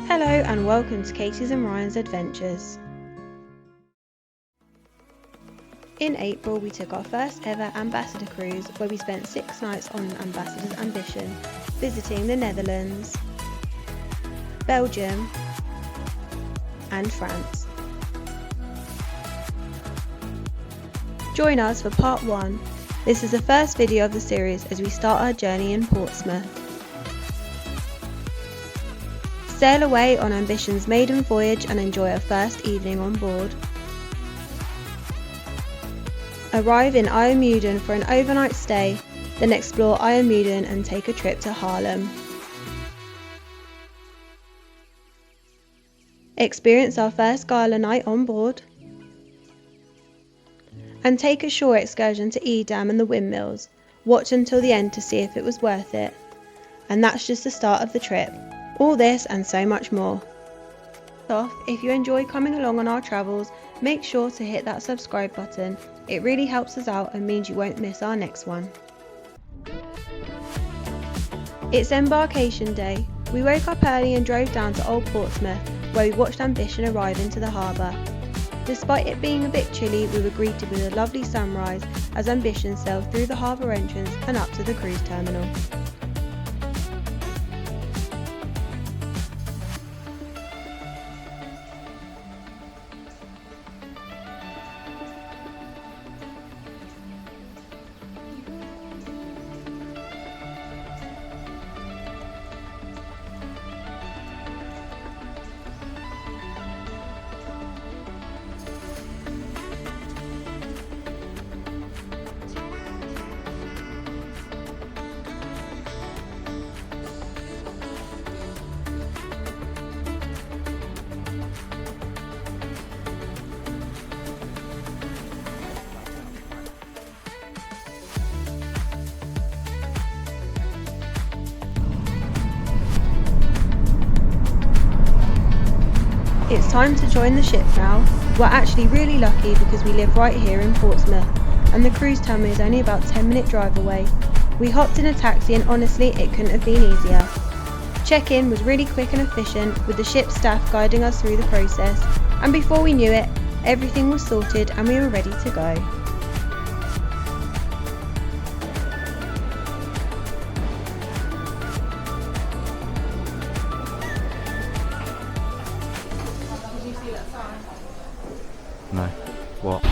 Hello and welcome to Katie's and Ryan's Adventures. In April we took our first ever Ambassador cruise where we spent 6 nights on an Ambassador's Ambition, visiting the Netherlands, Belgium and France. Join us for part 1. This is the first video of the series as we start our journey in Portsmouth. Sail away on Ambition's maiden voyage and enjoy our first evening on board. Arrive in Ijmuiden for an overnight stay, then explore Ijmuiden and take a trip to Harlem. Experience our first gala night on board. And take a shore excursion to Edam and the windmills. Watch until the end to see if it was worth it. And that's just the start of the trip. All this and so much more. If you enjoy coming along on our travels, make sure to hit that subscribe button. It really helps us out and means you won't miss our next one. It's Embarkation Day. We woke up early and drove down to Old Portsmouth, where we watched Ambition arrive into the harbour. Despite it being a bit chilly, we were greeted with a lovely sunrise as Ambition sailed through the harbour entrance and up to the cruise terminal. It's time to join the ship now. We're actually really lucky because we live right here in Portsmouth and the cruise terminal is only about 10-minute drive away. We hopped in a taxi and honestly it couldn't have been easier. Check-in was really quick and efficient with the ship's staff guiding us through the process, and before we knew it, everything was sorted and we were ready to go. No. What?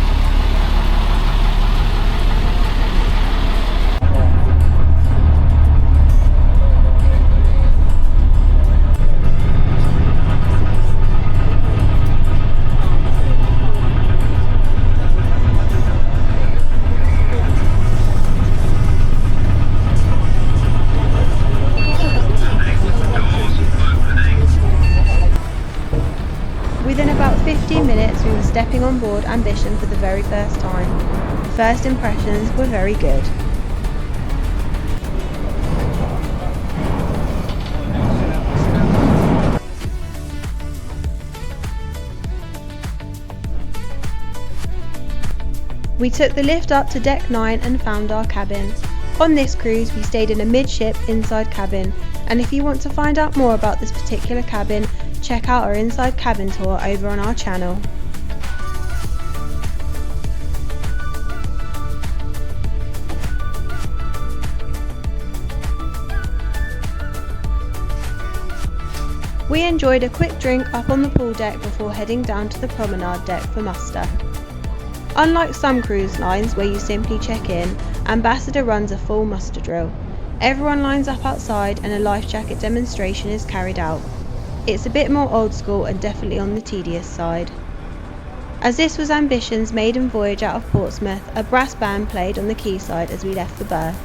Within about 15 minutes we were stepping on board Ambition for the very first time. First impressions were very good. We took the lift up to deck 9 and found our cabin. On this cruise we stayed in a midship inside cabin, and if you want to find out more about this particular cabin, check out our inside cabin tour over on our channel. We enjoyed a quick drink up on the pool deck before heading down to the promenade deck for muster. Unlike some cruise lines where you simply check in, Ambassador runs a full muster drill. Everyone lines up outside and a life jacket demonstration is carried out. It's a bit more old school and definitely on the tedious side. As this was Ambition's maiden voyage out of Portsmouth, a brass band played on the quayside as we left the berth.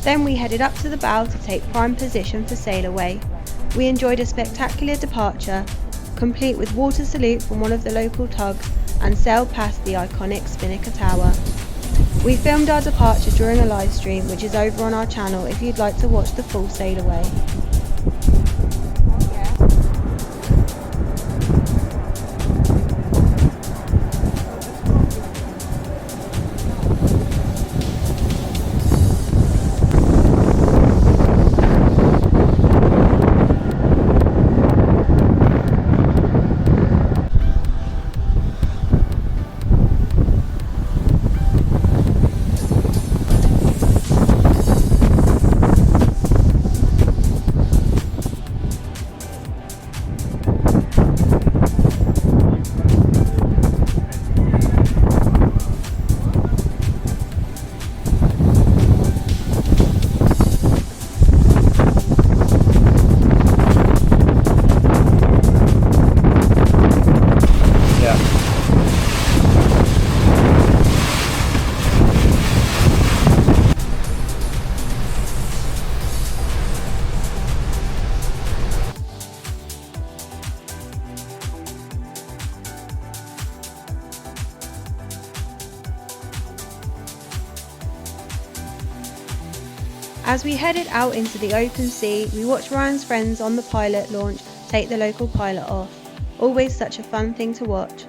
Then we headed up to the bow to take prime position for sail away. We enjoyed a spectacular departure, complete with water salute from one of the local tugs, and sailed past the iconic Spinnaker Tower. We filmed our departure during a live stream which is over on our channel if you'd like to watch the full sail away. As we headed out into the open sea, we watched Ryan's friends on the pilot launch take the local pilot off. Always such a fun thing to watch.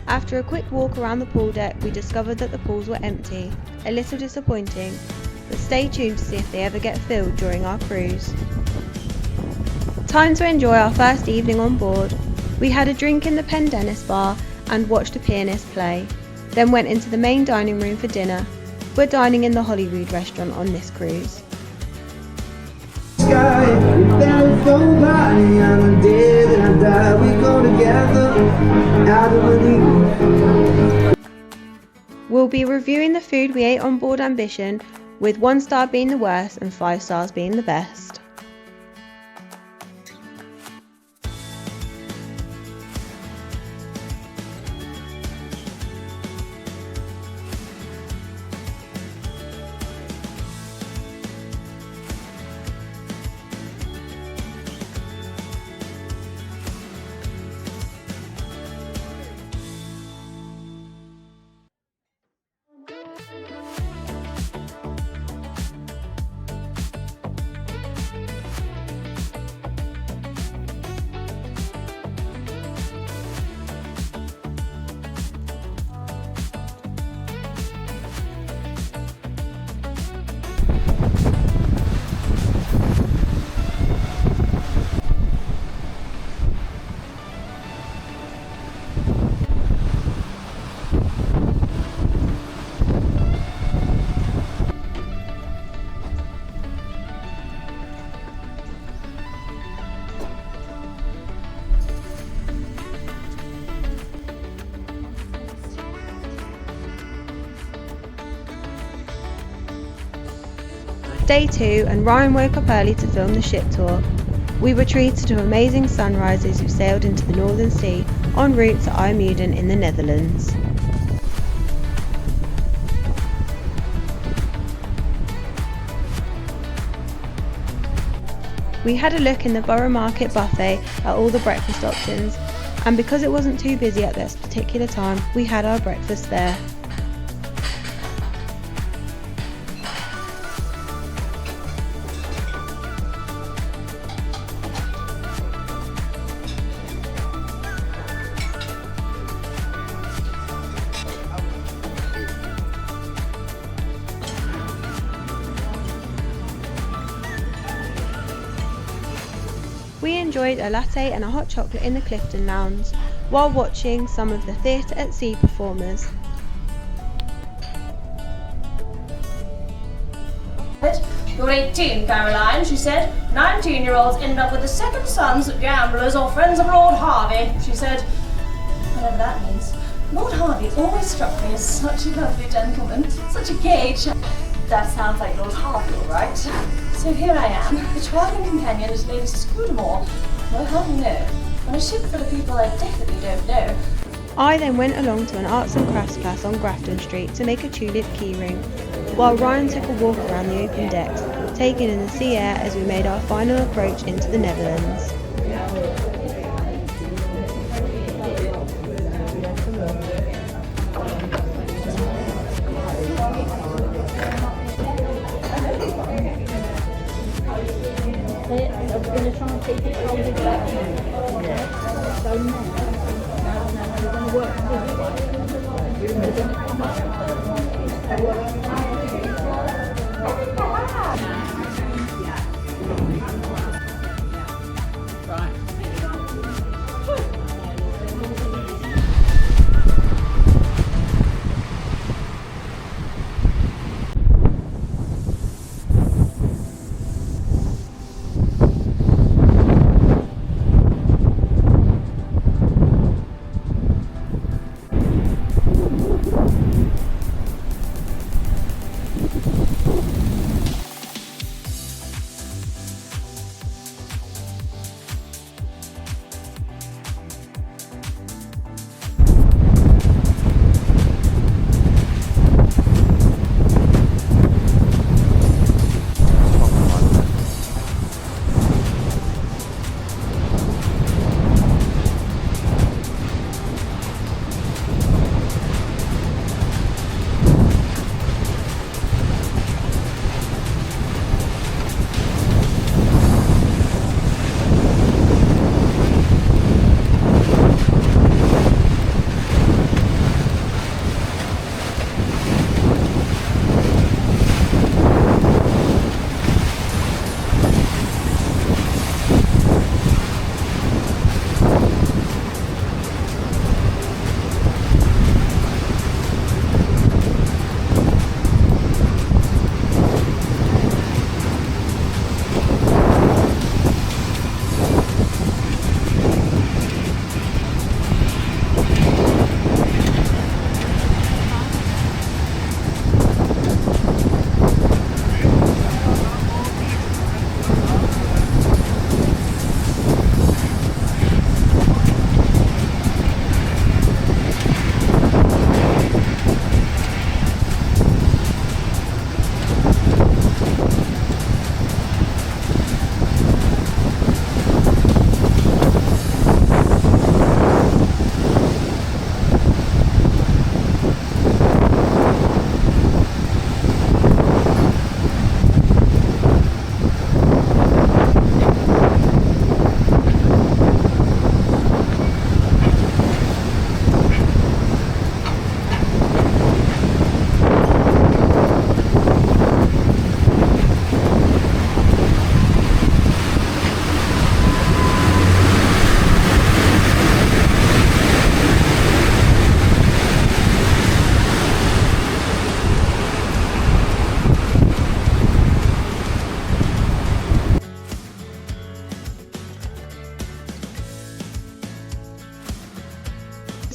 After a quick walk around the pool deck, we discovered that the pools were empty. A little disappointing, but stay tuned to see if they ever get filled during our cruise. Time to enjoy our first evening on board. We had a drink in the Pendennis bar and watched a pianist play, then went into the main dining room for dinner. We're dining in the Hollywood restaurant on this cruise. We'll be reviewing the food we ate on board Ambition, with 1 star being the worst and 5 stars being the best. Day 2, and Ryan woke up early to film the ship tour. We were treated to amazing sunrises who sailed into the Northern Sea en route to Ijmuiden in the Netherlands. We had a look in the Borough Market buffet at all the breakfast options, and because it wasn't too busy at this particular time, we had our breakfast there. enjoyed a latte and a hot chocolate in the Clifton Lounge while watching some of the Theatre at Sea performers. You're 18, Caroline, she said. 19-year-olds end up with the second sons of gamblers or friends of Lord Harvey, she said. Whatever that means. Lord Harvey always struck me as such a lovely gentleman, such a gay chap. That sounds like Lord Harvey, all right. So here I am, the travelling companion of Lady Scudamore. Well, how do you know? On a ship full of people I definitely don't know. I then went along to an arts and crafts class on Grafton Street to make a tulip keyring, while Ryan took a walk around the open decks, taking in the sea air as we made our final approach into the Netherlands.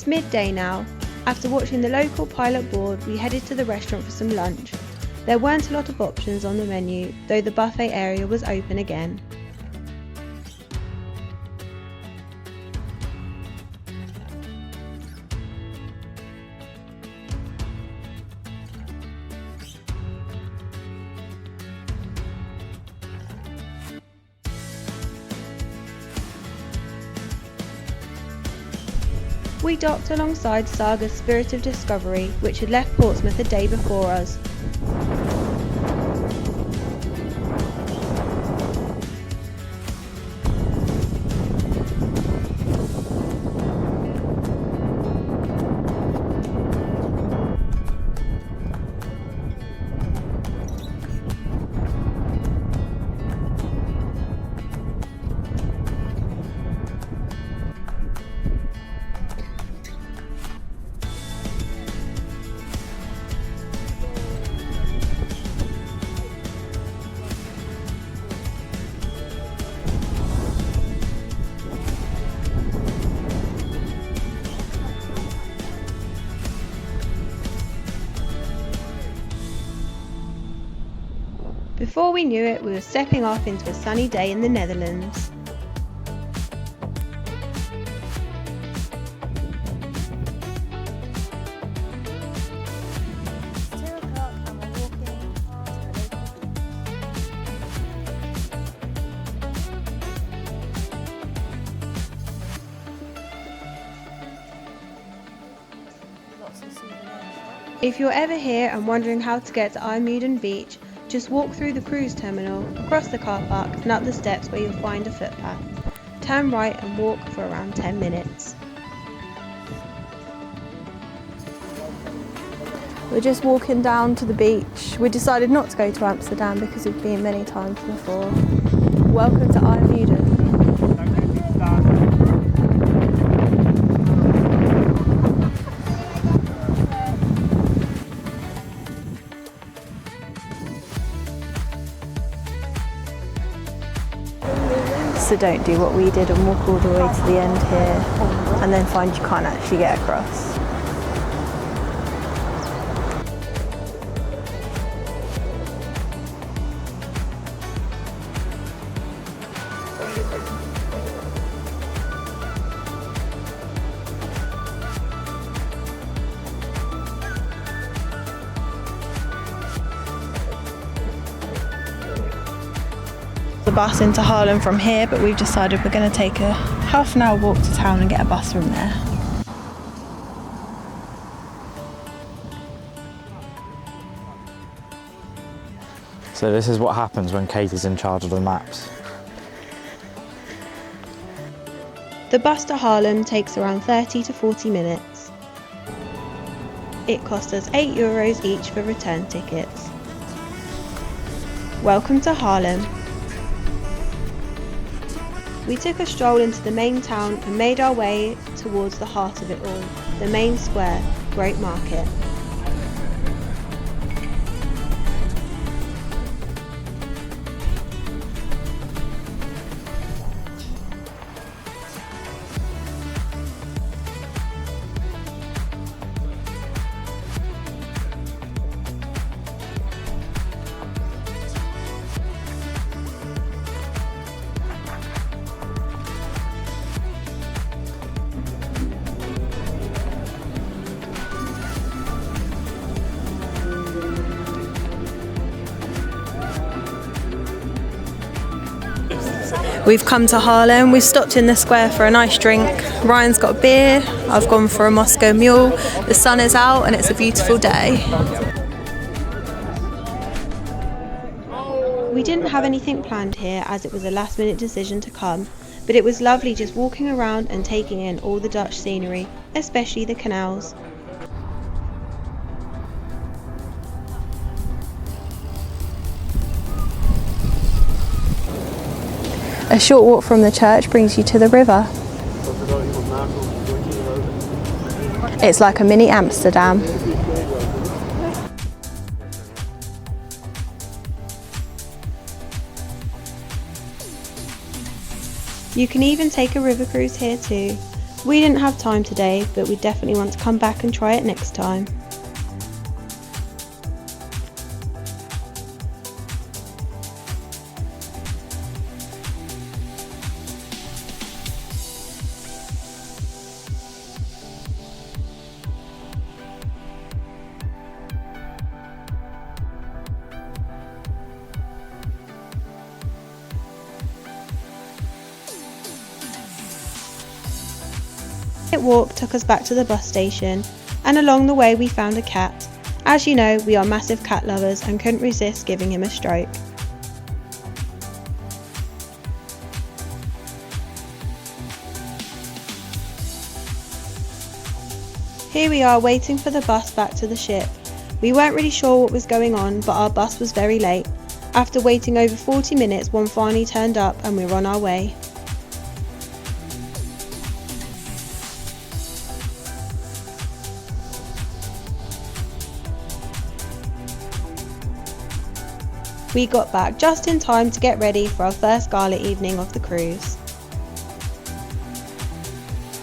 It's midday now. After watching the local pilot board, we headed to the restaurant for some lunch. There weren't a lot of options on the menu, though the buffet area was open again. We docked alongside Saga's Spirit of Discovery, which had left Portsmouth a day before us. Before we knew it, we were stepping off into a sunny day in the Netherlands. If you're ever here and wondering how to get to Ijmuiden beach, just walk through the cruise terminal, across the car park and up the steps where you'll find a footpath. Turn right and walk for around 10 minutes. We're just walking down to the beach. We decided not to go to Amsterdam because we've been many times before. Welcome to Ijmuiden. So don't do what we did and walk all the way to the end here and then find you can't actually get across. The bus into Harlem from here, but we've decided we're going to take a half an hour walk to town and get a bus from there. So this is what happens when Kate is in charge of the maps. The bus to Harlem takes around 30 to 40 minutes. It cost us €8 each for return tickets. Welcome to Harlem. We took a stroll into the main town and made our way towards the heart of it all, the main square, Great Market. We've come to Harlem, we've stopped in the square for a nice drink. Ryan's got a beer, I've gone for a Moscow Mule. The sun is out and it's a beautiful day. We didn't have anything planned here as it was a last minute decision to come, but it was lovely just walking around and taking in all the Dutch scenery, especially the canals. A short walk from the church brings you to the river. It's like a mini Amsterdam. You can even take a river cruise here too. We didn't have time today, but we definitely want to come back and try it next time. Walk took us back to the bus station, and along the way we found a cat. As you know, we are massive cat lovers and couldn't resist giving him a stroke. Here we are waiting for the bus back to the ship. We weren't really sure what was going on, but our bus was very late. After waiting over 40 minutes, one finally turned up and we were on our way. We got back just in time to get ready for our first gala evening of the cruise.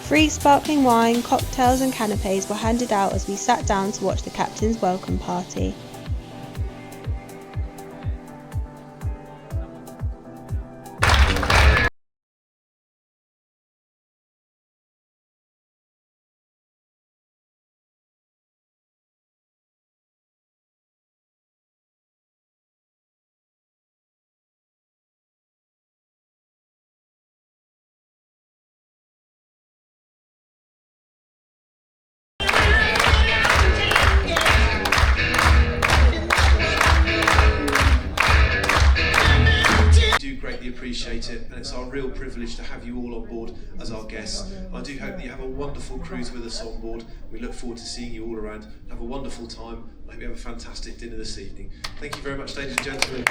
Free sparkling wine, cocktails and canapes were handed out as we sat down to watch the captain's welcome party. privilege to have you all on board as our guests. I do hope that you have a wonderful cruise with us on board. We look forward to seeing you all around. Have a wonderful time. I hope you have a fantastic dinner this evening. Thank you very much, ladies and gentlemen.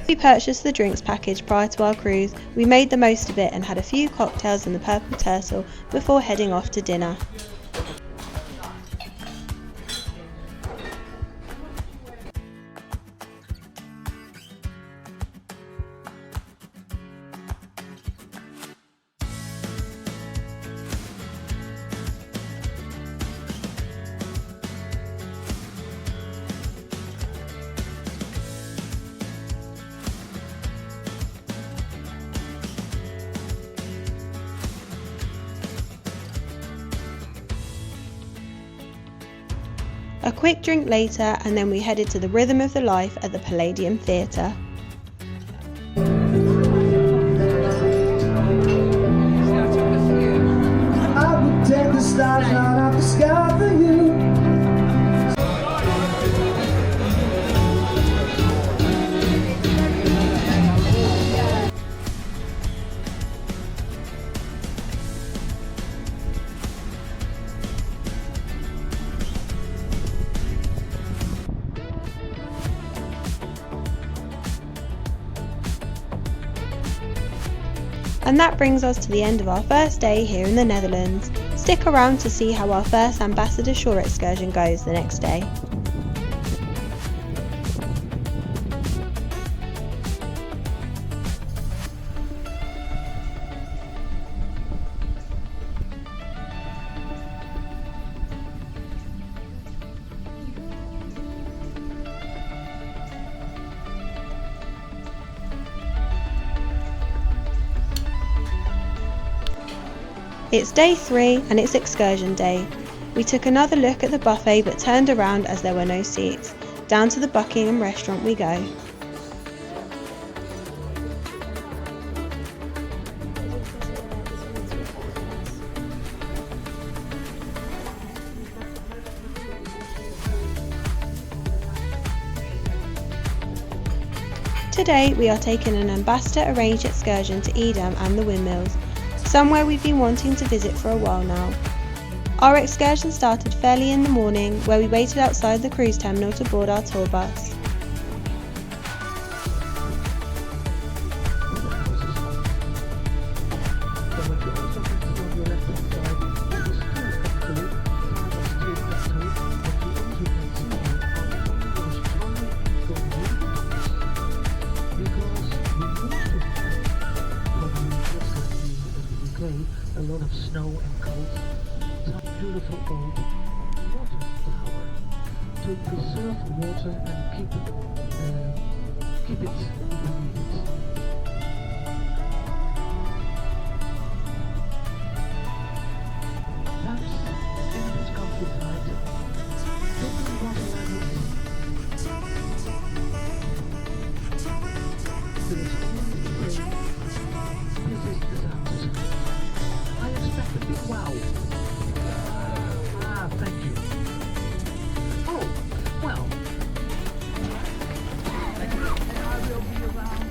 We purchased the drinks package prior to our cruise. We made the most of it and had a few cocktails in the Purple Turtle before heading off to dinner. A quick drink later, and then we headed to the Rhythm of the Life at the Palladium Theatre. I would take the stars out of the sky for you. And that brings us to the end of our first day here in the Netherlands. Stick around to see how our first Ambassador Shore excursion goes the next day. It's day 3 and it's excursion day. We took another look at the buffet but turned around as there were no seats. Down to the Buckingham restaurant we go. Today we are taking an Ambassador arranged excursion to Edam and the windmills, somewhere we've been wanting to visit for a while now. Our excursion started fairly in the morning, where we waited outside the cruise terminal to board our tour bus. A lot of snow and cold, some beautiful old water tower to preserve water and keep it when we need it. Perhaps in this countryside, different water levels. There is only this is disaster. I expect a big wow. Ah, thank you. Oh, well. Thank you. And I will be around.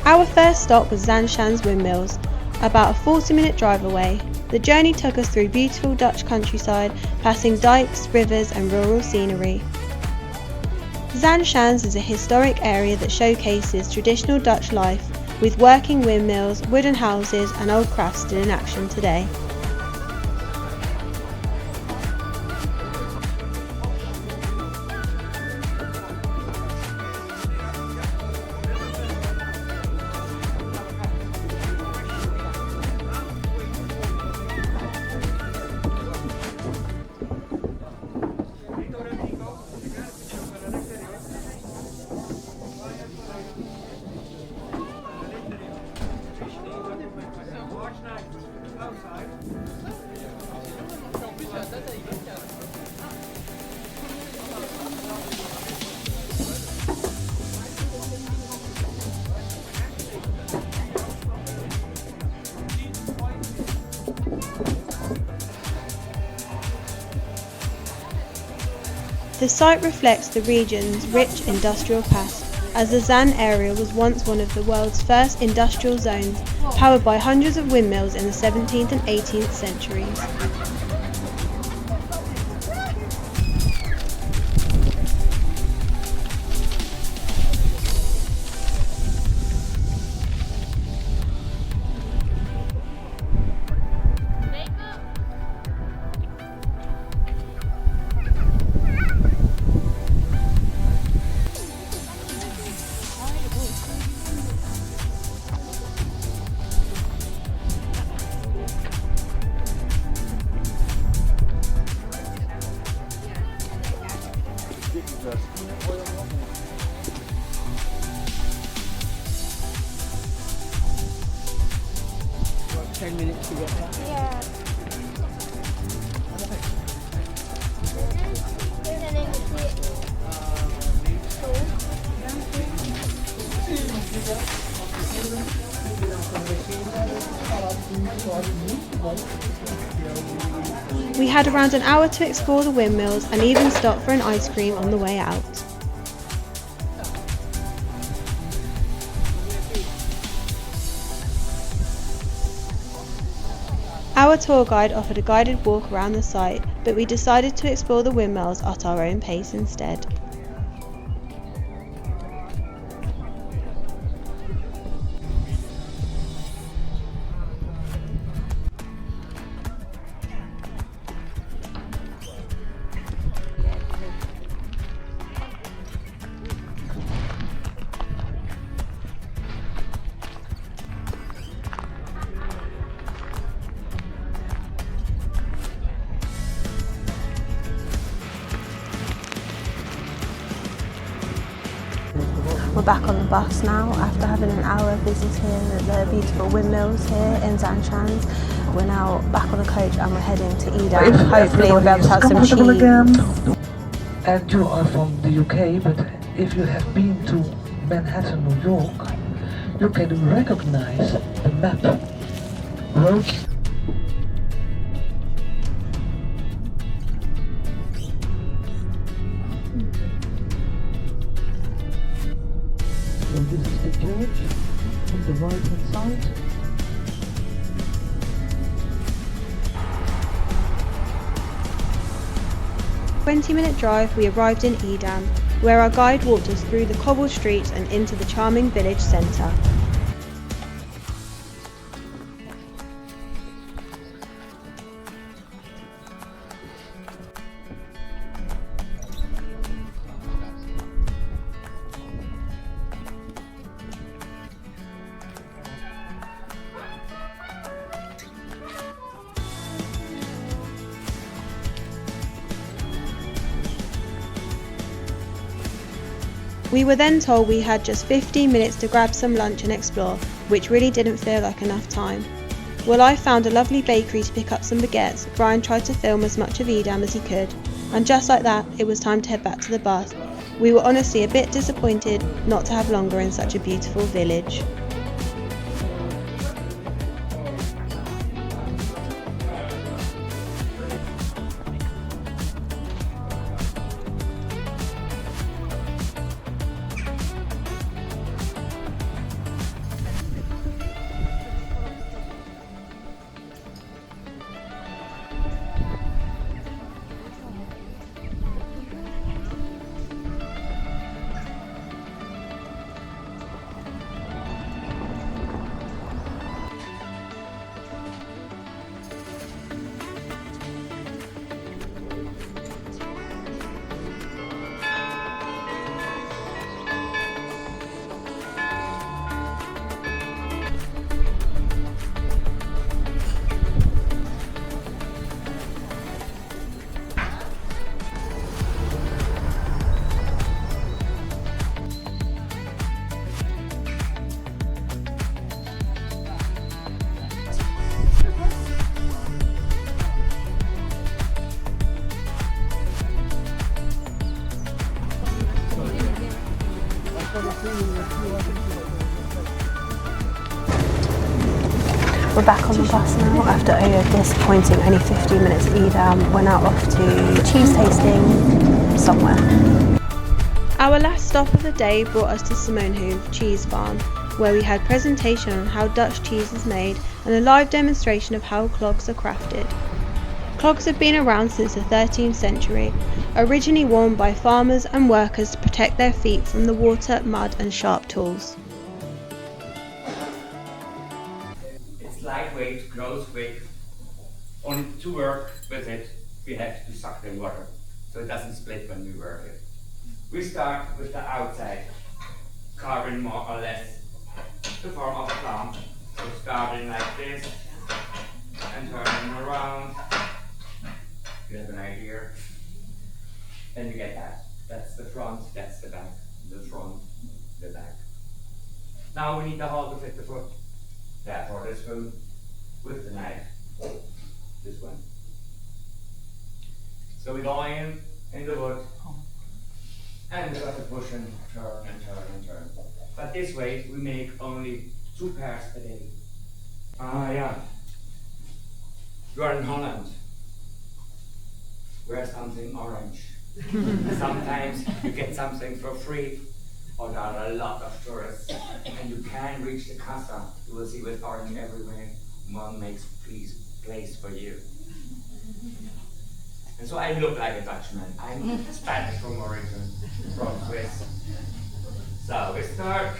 Our first stop was Zaanstad's windmills, about a 40-minute drive away. The journey took us through beautiful Dutch countryside, passing dikes, rivers and rural scenery. Zaanstad is a historic area that showcases traditional Dutch life, with working windmills, wooden houses and old crafts still in action today. Outside. The site reflects the region's rich industrial past, as the Zan area was once one of the world's first industrial zones, powered by hundreds of windmills in the 17th and 18th centuries. We had around an hour to explore the windmills and even stop for an ice cream on the way out. Our tour guide offered a guided walk around the site, but we decided to explore the windmills at our own pace instead. We're back on the bus now after having an hour visiting the beautiful windmills here in Zaanstad. We're now back on the coach and we're heading to Edam. Hopefully we'll be able to have some cheese. And you are from the UK, but if you have been to Manhattan, New York, you can recognize the map. Roads. So this is the church on the right hand side. A 20-minute drive, we arrived in Edam, where our guide walked us through the cobbled streets and into the charming village centre. We were then told we had just 15 minutes to grab some lunch and explore, which really didn't feel like enough time. Well, I found a lovely bakery to pick up some baguettes. Brian tried to film as much of Edam as he could, and just like that, it was time to head back to the bus. We were honestly a bit disappointed not to have longer in such a beautiful village. We're back on the bus now after a disappointing only 15 minutes at Edam. We're now off to cheese tasting somewhere. Our last stop of the day brought us to Simonhoeve Cheese Farm, where we had presentation on how Dutch cheese is made and a live demonstration of how clogs are crafted. Clogs have been around since the 13th century, originally worn by farmers and workers to protect their feet from the water, mud and sharp tools. It's lightweight, grows quick. Only to work with it, we have to suck the water, so it doesn't split when we work it. We start with the outside, carving more or less the form of a plum. So starting like this and turning around. You have an idea. Then you get that. That's the front, that's the back. The front, the back. Now we need the hole to fit the foot. Therefore the spoon with the knife. This one. So we go in the wood and we got to push and turn and turn and turn. But this way we make only 2 pairs a day. Yeah. You are in Holland. Wear something orange. Sometimes you get something for free, or there are a lot of tourists, and you can reach the casa. You will see with orange everywhere. One makes place for you. And so I look like a Dutchman. I'm Spanish from origin, from Swiss. So we start.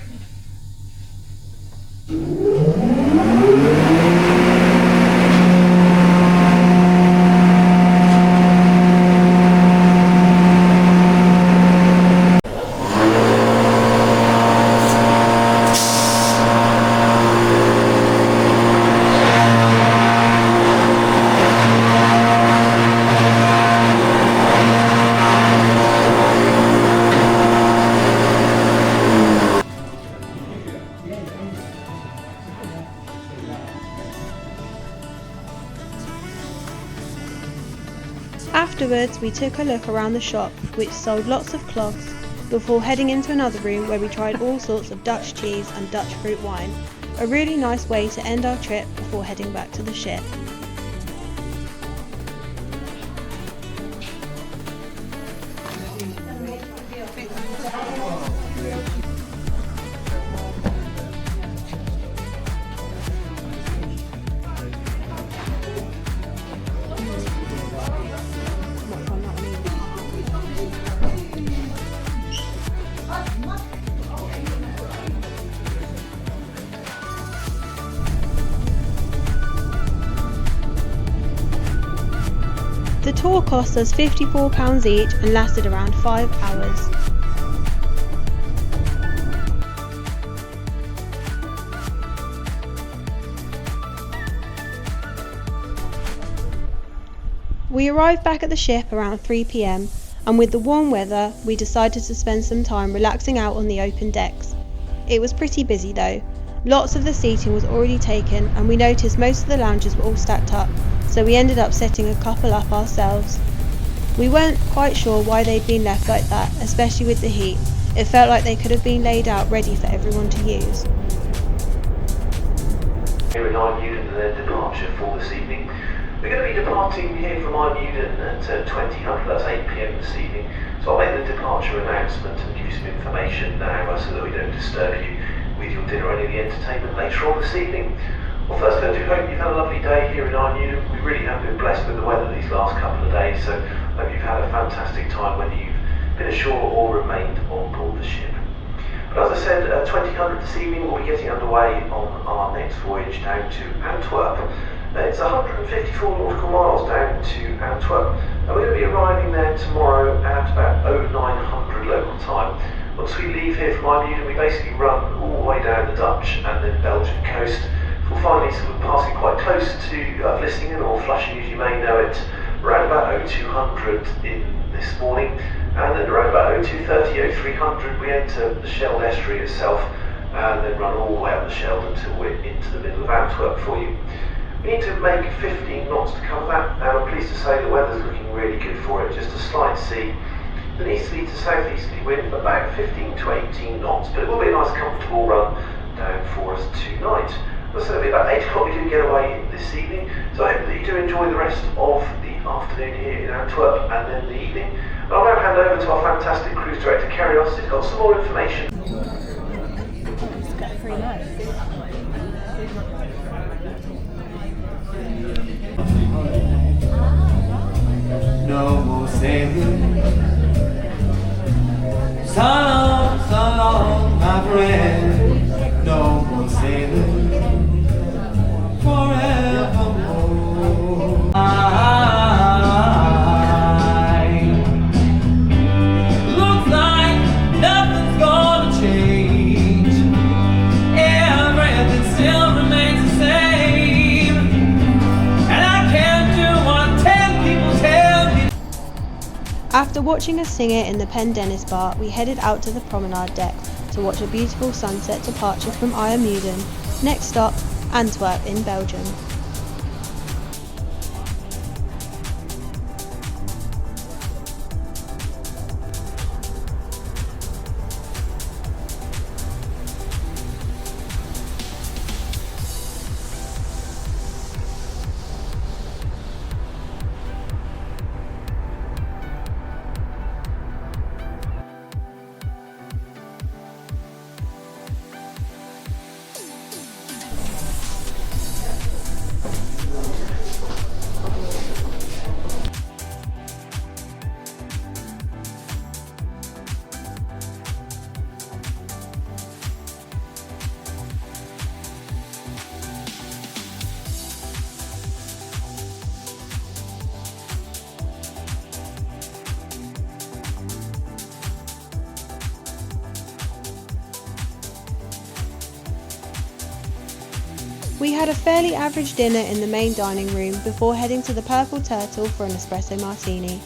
Afterwards, we took a look around the shop, which sold lots of clogs, before heading into another room where we tried all sorts of Dutch cheese and Dutch fruit wine. A really nice way to end our trip before heading back to the ship. The tour cost us £54 each and lasted around 5 hours. We arrived back at the ship around 3 p.m, and with the warm weather we decided to spend some time relaxing out on the open decks. It was pretty busy though. Lots of the seating was already taken and we noticed most of the lounges were all stacked up, so we ended up setting a couple up ourselves. We weren't quite sure why they'd been left like that, especially with the heat. It felt like they could have been laid out ready for everyone to use. Here in Ijmuiden and their departure for this evening. We're going to be departing here from Ijmuiden at 2000, that's 8 p.m. this evening. So I'll make the departure announcement and give you some information now so that we don't disturb you with your dinner or any of the entertainment later on this evening. Well, first I do hope you've had a lovely day here in Ijmuiden. We really have been blessed with the weather these last couple of days, so I hope you've had a fantastic time whether you've been ashore or remained on board the ship. But as I said, 2000 this evening we'll be getting underway on our next voyage down to Antwerp. It's 154 nautical miles down to Antwerp, and we're going to be arriving there tomorrow at about 0900 local time. Once we leave here from Ijmuiden, we basically run all the way down the Dutch and then Belgian coast. We'll finally sort of passing quite close to Vlissingen, or Flushing as you may know it, around about 0200 in this morning, and then around about 0230, 0300 we enter the Scheldt estuary itself, and then run all the way up the Scheldt until we're into the middle of Antwerp for you. We need to make 15 knots to cover that, and I'm pleased to say the weather's looking really good for it. Just a slight sea. There needs to be to southeasterly wind, about 15 to 18 knots, but it will be a nice comfortable run down for us tonight. So it'll be about 8 o'clock we do get away this evening, so I hope that you do enjoy the rest of the afternoon here in Antwerp and then the evening. And I'll now hand over to our fantastic cruise director, Kerrios. He's got some more information. No more sailing. So long, my friend. No more sailing. Forevermore. Looks like nothing's gonna change. Everything still remains the same. And I can't do what 10 people tell me. After watching us sing it in the Pen Dennis bar, we headed out to the promenade deck to watch a beautiful sunset departure from Ijmuiden. Next stop, Antwerp in Belgium. We had a fairly average dinner in the main dining room before heading to the Purple Turtle for an espresso martini.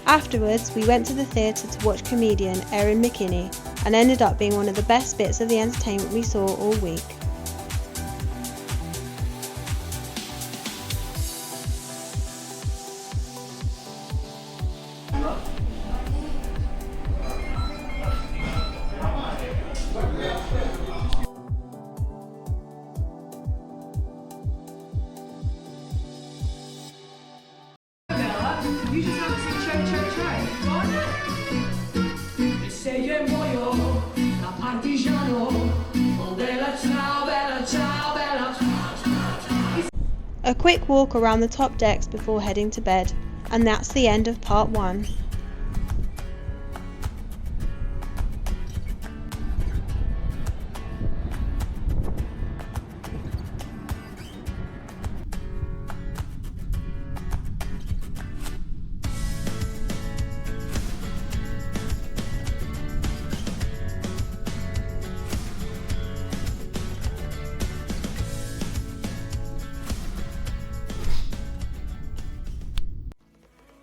Afterwards, we went to the theatre to watch comedian Erin McKinney and ended up being one of the best bits of the entertainment we saw all week. You just have to say cho. Se io muoio da partigiano, oh bella ciao, bella ciao, bella ciao. A quick walk around the top decks before heading to bed, and that's the end of part 1.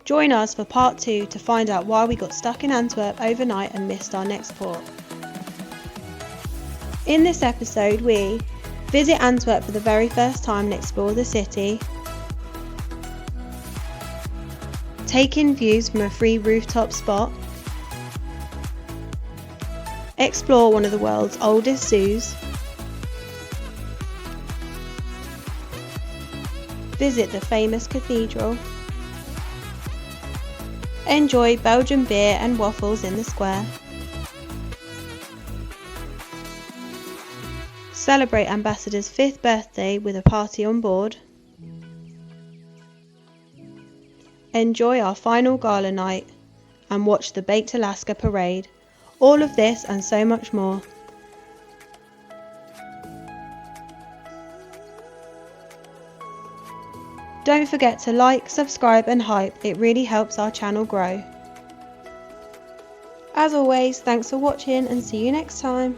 Join us for part 2 to find out why we got stuck in Antwerp overnight and missed our next port. In this episode we visit Antwerp for the very first time and explore the city, take in views from a free rooftop spot, explore one of the world's oldest zoos, visit the famous cathedral, enjoy Belgian beer and waffles in the square, celebrate Ambassador's 5th birthday with a party on board, enjoy our final gala night, and watch the Baked Alaska parade. All of this and so much more. Don't forget to like, subscribe and hype, it really helps our channel grow. As always, thanks for watching and see you next time.